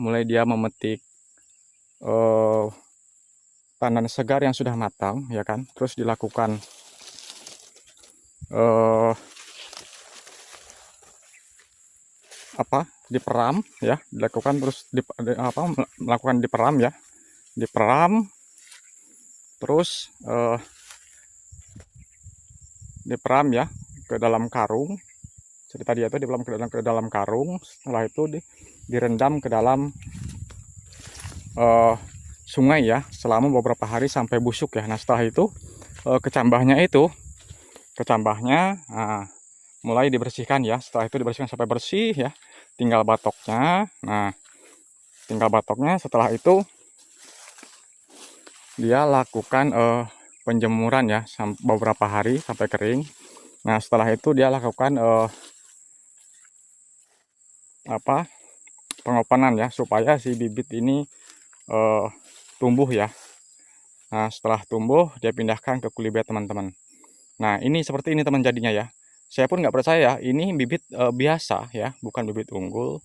mulai dia memetik eh, tanaman segar yang sudah matang, ya kan. Terus dilakukan eh, diperam, ya, dilakukan terus melakukan diperam, ya, diperam, terus diperam, ya, ke dalam karung. Jadi tadi itu diperam ke dalam karung. Setelah itu direndam ke dalam sungai, ya, selama beberapa hari sampai busuk, ya. Nah, setelah itu kecambahnya mulai dibersihkan, ya. Setelah itu dibersihkan sampai bersih, ya, tinggal batoknya. Nah, tinggal batoknya. Setelah itu dia lakukan penjemuran, ya, beberapa hari sampai kering. Nah, setelah itu dia lakukan pengopanan, ya, supaya si bibit ini tumbuh, ya. Nah, setelah tumbuh dia pindahkan ke kulibet, teman-teman. Nah, ini seperti ini teman jadinya, ya. Saya pun nggak percaya ini bibit biasa, ya, bukan bibit unggul,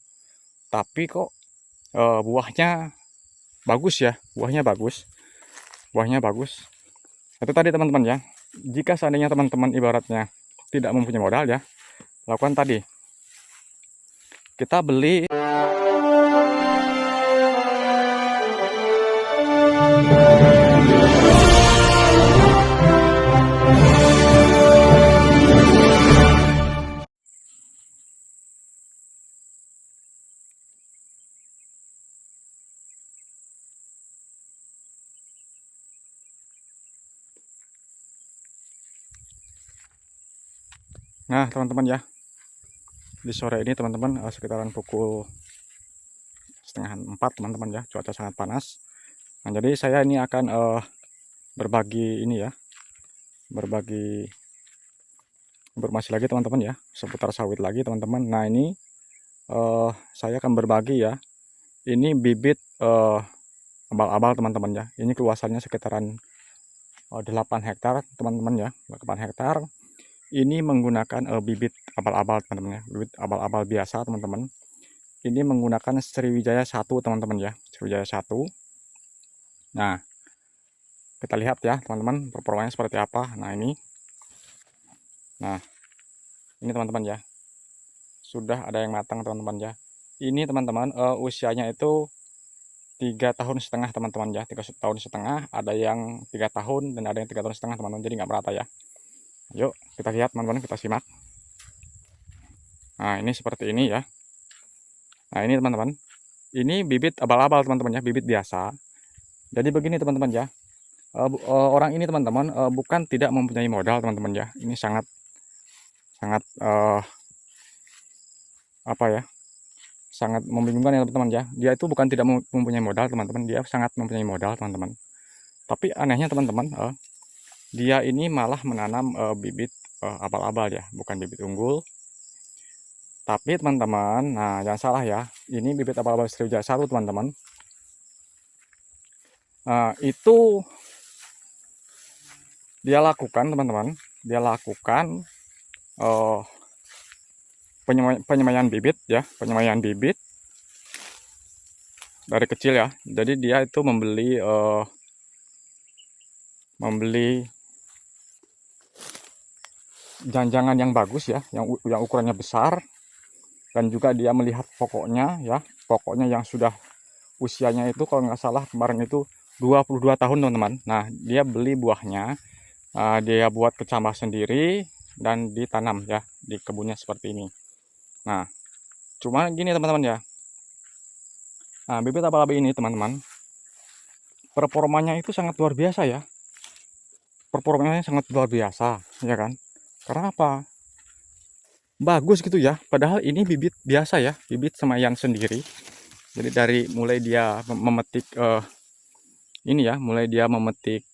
tapi kok buahnya bagus, ya. Buahnya bagus. Itu tadi teman-teman, ya. Jika seandainya teman-teman ibaratnya tidak mempunyai modal, ya, lakukan tadi, kita beli. Nah, teman-teman, ya, di sore ini teman-teman sekitaran pukul 3:30, teman-teman, ya, cuaca sangat panas. Nah, jadi saya ini akan berbagi ini, ya, berbagi informasi lagi, teman-teman, ya, seputar sawit lagi, teman-teman. Nah, ini saya akan berbagi, ya, ini bibit abal-abal, teman-teman, ya. Ini luasannya sekitaran 8 hektar, teman-teman, ya, 8 hektar. Ini menggunakan bibit abal-abal, teman-teman, ya, bibit abal-abal biasa, teman-teman. Ini menggunakan Sriwijaya 1, teman-teman, ya, Sriwijaya 1. Nah, kita lihat, ya, teman-teman, performanya seperti apa. Nah, ini teman-teman, ya, sudah ada yang matang, teman-teman, ya. Ini teman-teman usianya itu 3,5 tahun, teman-teman, ya. 3,5 tahun, ada yang 3 tahun dan ada yang 3,5 tahun, teman-teman. Jadi nggak merata, ya. Yuk kita lihat, teman-teman, kita simak. Nah, ini seperti ini, ya. Nah, ini teman-teman, ini bibit abal-abal, teman-teman, ya, bibit biasa. Jadi begini, teman-teman, ya, orang ini, teman-teman, bukan tidak mempunyai modal, teman-teman, ya. Ini sangat sangat membingungkan, ya, teman-teman, ya. Dia itu bukan tidak mempunyai modal, teman-teman, dia sangat mempunyai modal, teman-teman. Tapi anehnya, teman-teman, dia ini malah menanam bibit abal-abal, ya, bukan bibit unggul. Tapi teman-teman, nah, jangan salah, ya, ini bibit abal-abal Sriwijaya 1, teman-teman. Itu dia lakukan, teman-teman, dia lakukan penyemaian bibit, ya, penyemaian bibit dari kecil, ya. Jadi dia itu membeli janjangan yang bagus, ya, yang ukurannya besar, dan juga dia melihat pokoknya, ya, pokoknya yang sudah usianya itu kalau nggak salah kemarin itu 22 tahun, teman-teman. Nah, dia beli buahnya, dia buat kecambah sendiri dan ditanam, ya, di kebunnya seperti ini. Nah, cuma gini, teman-teman, ya. Nah, bibit abal-abal ini, teman-teman, performanya itu sangat luar biasa, ya. Performanya sangat luar biasa, ya kan? Karena apa? Bagus gitu, ya. Padahal ini bibit biasa, ya, bibit semaian sendiri. Jadi dari mulai dia memetik ini, ya, mulai dia memetik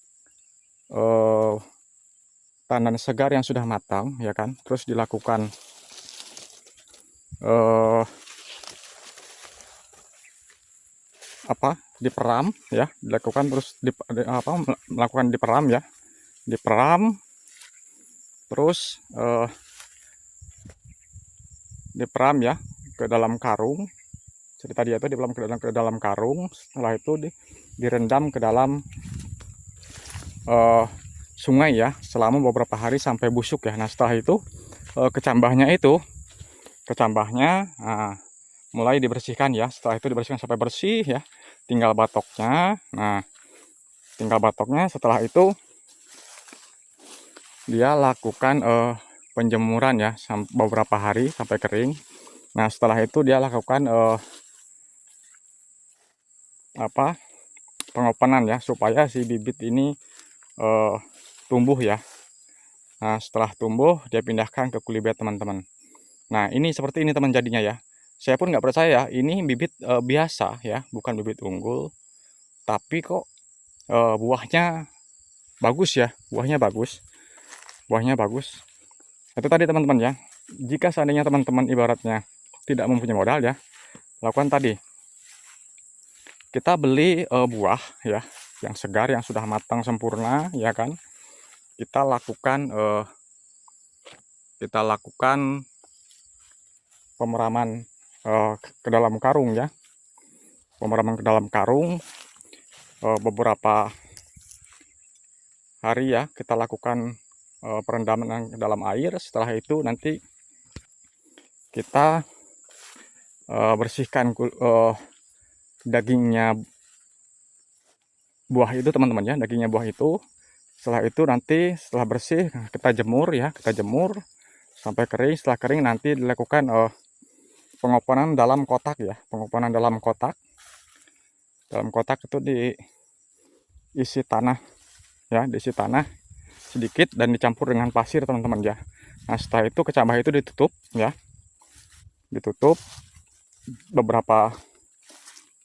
tanaman segar yang sudah matang, ya kan. Terus dilakukan diperam, ya, dilakukan terus melakukan diperam, ya, diperam, terus diperam, ya, ke dalam karung. Jadi tadi itu ke dalam karung, setelah itu direndam ke dalam sungai ya selama beberapa hari sampai busuk ya. Nah setelah itu kecambahnya mulai dibersihkan ya. Setelah itu dibersihkan sampai bersih ya, tinggal batoknya. Nah tinggal batoknya, setelah itu dia lakukan penjemuran ya beberapa hari sampai kering. Nah setelah itu dia lakukan pengopenan ya, supaya si bibit ini tumbuh ya. Nah setelah tumbuh dia pindahkan ke kulibet teman-teman. Nah ini seperti ini teman jadinya ya. Saya pun nggak percaya ini bibit biasa ya, bukan bibit unggul, tapi kok buahnya bagus ya, buahnya bagus. Itu tadi teman-teman ya. Jika seandainya teman-teman ibaratnya tidak mempunyai modal ya, lakukan tadi, kita beli buah ya yang segar, yang sudah matang sempurna ya kan, kita lakukan pemeraman ke dalam karung ya, beberapa hari ya, kita lakukan perendaman ke dalam air. Setelah itu nanti kita bersihkan dagingnya buah itu teman-teman ya, dagingnya buah itu. Setelah itu nanti setelah bersih kita jemur ya, sampai kering. Setelah kering nanti dilakukan pengopenan dalam kotak ya, dalam kotak itu diisi tanah ya, sedikit dan dicampur dengan pasir teman-teman ya. Nah setelah itu kecambah itu ditutup ya, beberapa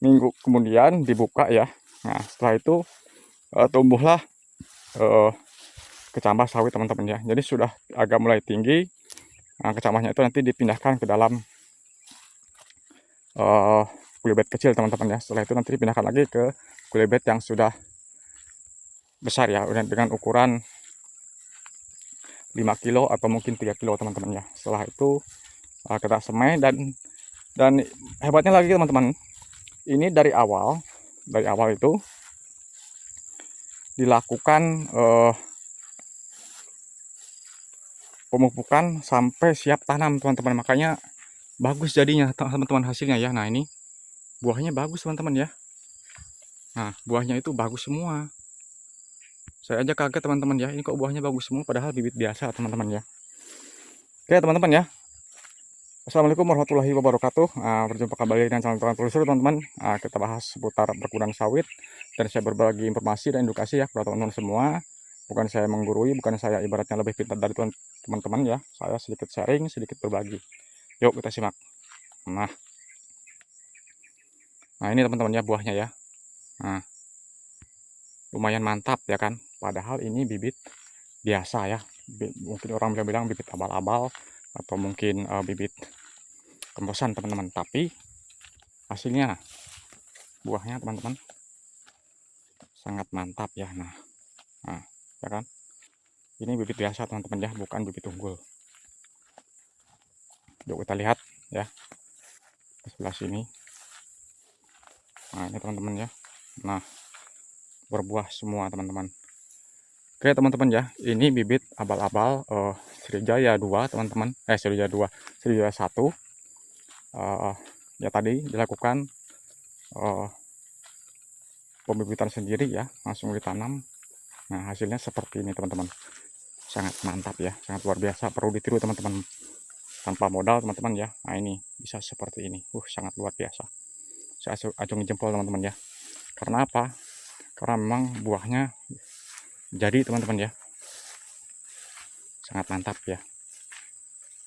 minggu kemudian dibuka ya. Nah setelah itu tumbuhlah kecambah sawit teman-teman ya. Jadi sudah agak mulai tinggi. Nah kecambahnya itu nanti dipindahkan ke dalam kulibet kecil teman-teman ya. Setelah itu nanti dipindahkan lagi ke kulibet yang sudah besar ya, dengan ukuran 5 kilo atau mungkin 3 kilo teman-teman ya. Setelah itu kita semai, dan hebatnya lagi teman-teman, ini dari awal itu dilakukan pemupukan sampai siap tanam teman-teman, makanya bagus jadinya teman-teman hasilnya ya. Nah ini buahnya bagus teman-teman ya. Nah buahnya itu bagus semua, saya aja kaget teman-teman ya, ini kok buahnya bagus semua padahal bibit biasa teman-teman ya. Oke teman-teman ya, assalamualaikum warahmatullahi wabarakatuh. Berjumpa kembali dengan channel Telusur teman-teman. Kita bahas seputar perkebunan sawit, dan saya berbagi informasi dan edukasi ya kepada teman-teman semua. Bukan saya menggurui, bukan saya ibaratnya lebih pintar dari teman-teman ya, saya sedikit sharing, sedikit berbagi. Yuk kita simak. Nah ini teman-teman ya buahnya ya. Nah lumayan mantap ya kan, padahal ini bibit biasa ya, mungkin orang bilang bibit abal-abal atau mungkin bibit kembosan teman-teman, tapi hasilnya buahnya teman-teman sangat mantap ya. Nah ya kan, ini bibit biasa teman-teman ya, bukan bibit unggul. Yuk kita lihat ya ke sebelah sini. Nah ini teman-teman ya, nah berbuah semua teman-teman. Oke teman-teman ya, ini bibit abal-abal Sriwijaya 2 teman-teman, Sriwijaya 1 ya. Tadi dilakukan pembibitan sendiri ya, langsung ditanam. Nah hasilnya seperti ini teman-teman, sangat mantap ya, sangat luar biasa, perlu ditiru teman-teman, tanpa modal teman-teman ya. Nah ini bisa seperti ini, sangat luar biasa. Saya acungi jempol teman-teman ya. Karena apa? Karena memang buahnya jadi teman-teman ya, sangat mantap ya.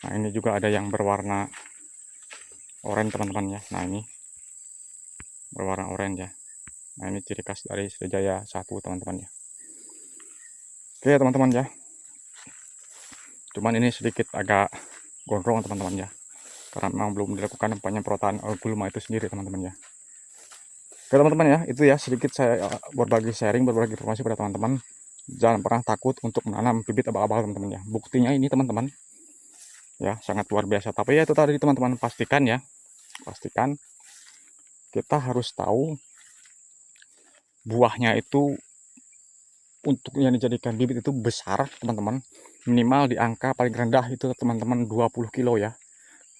Nah ini juga ada yang berwarna oranye teman-teman ya. Nah ini berwarna oranye ya. Nah ini ciri khas dari Sriwijaya 1 teman-teman ya. Oke teman-teman ya, cuman ini sedikit agak gondrong teman-teman ya, karena memang belum dilakukan penyemprotan gulma itu sendiri teman-teman ya. Oke teman-teman ya, itu ya sedikit saya berbagi sharing, berbagi informasi pada teman-teman. Jangan pernah takut untuk menanam bibit abal-abal teman-teman ya. Buktinya ini teman-teman ya, sangat luar biasa. Tapi ya itu tadi teman-teman, pastikan kita harus tahu buahnya itu untuk yang dijadikan bibit itu besar teman-teman, minimal di angka paling rendah itu teman-teman 20 kilo ya.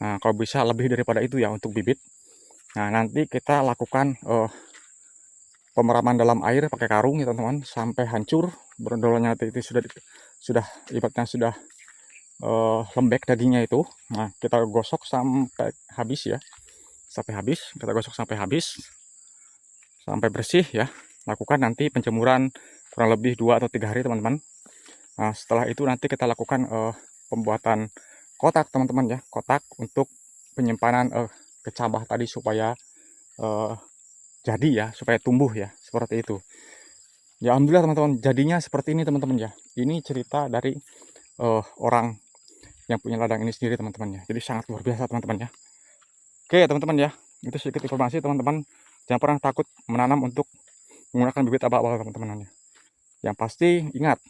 Nah kalau bisa lebih daripada itu ya untuk bibit. Nah nanti kita lakukan pemeraman dalam air pakai karung ya teman-teman sampai hancur brondolannya itu sudah ibaratnya sudah lembek dagingnya itu. Nah kita gosok sampai habis ya, kita gosok sampai habis sampai bersih ya. Lakukan nanti penjemuran kurang lebih 2 atau 3 hari teman-teman. Nah setelah itu nanti kita lakukan pembuatan kotak teman-teman ya, kotak untuk penyimpanan kecambah tadi supaya jadi ya, supaya tumbuh ya, seperti itu ya. Alhamdulillah teman-teman, jadinya seperti ini teman-teman ya. Ini cerita dari orang yang punya ladang ini sendiri teman-teman ya, jadi sangat luar biasa teman-teman ya. Oke teman-teman ya, itu sedikit informasi teman-teman. Jangan pernah takut menanam untuk menggunakan bibit abal-abal teman-teman ya. Yang pasti ingat,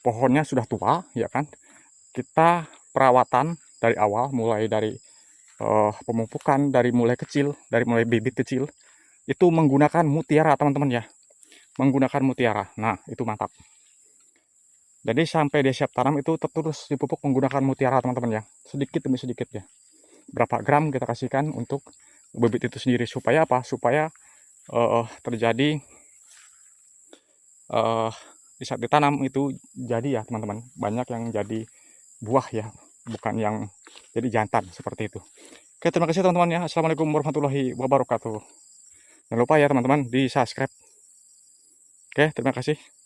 pohonnya sudah tua ya kan, kita perawatan dari awal, mulai dari pemupukan, dari mulai kecil, dari mulai bibit kecil itu menggunakan mutiara teman-teman ya, menggunakan mutiara. Nah itu mantap. Jadi sampai dia siap tanam itu terus dipupuk menggunakan mutiara teman-teman ya, sedikit demi sedikit ya. Berapa gram kita kasihkan untuk bibit itu sendiri, supaya apa? Supaya terjadi di saat ditanam itu jadi ya teman-teman, banyak yang jadi buah ya, bukan yang jadi jantan seperti itu. Oke, terima kasih teman-teman ya. Assalamualaikum warahmatullahi wabarakatuh. Jangan lupa ya teman-teman di subscribe. Oke, terima kasih.